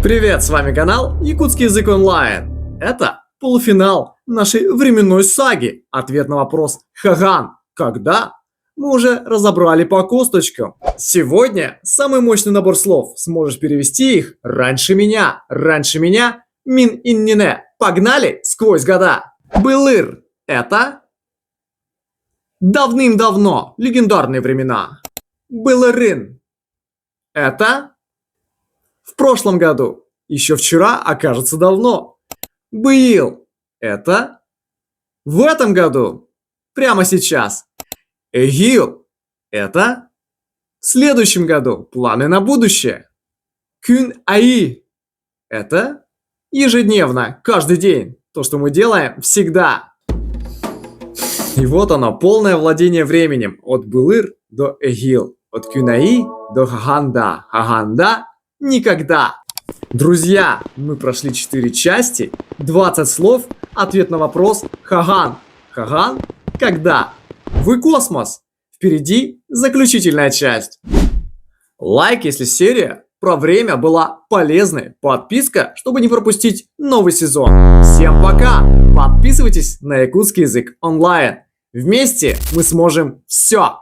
Привет, с вами канал Якутский язык онлайн. Это полуфинал нашей временной саги. Ответ на вопрос «Хаган, когда?» мы уже разобрали по косточкам. Сегодня самый мощный набор слов. Сможешь перевести их раньше меня, мин иннине. Погнали сквозь года. Былыр – это давным-давно, легендарные времена. Былырын – это в прошлом году. Еще вчера, окажется давно. Был – это в этом году. Прямо сейчас. Эгил – это в следующем году. Планы на будущее. Кюн аи – это ежедневно, каждый день. То, что мы делаем всегда. И вот оно, полное владение временем. От былыр до эгил. От кюнаи до хаганда. Хаганда – никогда. Друзья, мы прошли 4 части, 20 слов, ответ на вопрос Хаган. Хаган – когда? Вы космос. Впереди заключительная часть. Лайк, если серия про время была полезной. Подписка, чтобы не пропустить новый сезон. Всем пока. Подписывайтесь на Якутский язык онлайн. Вместе мы сможем все.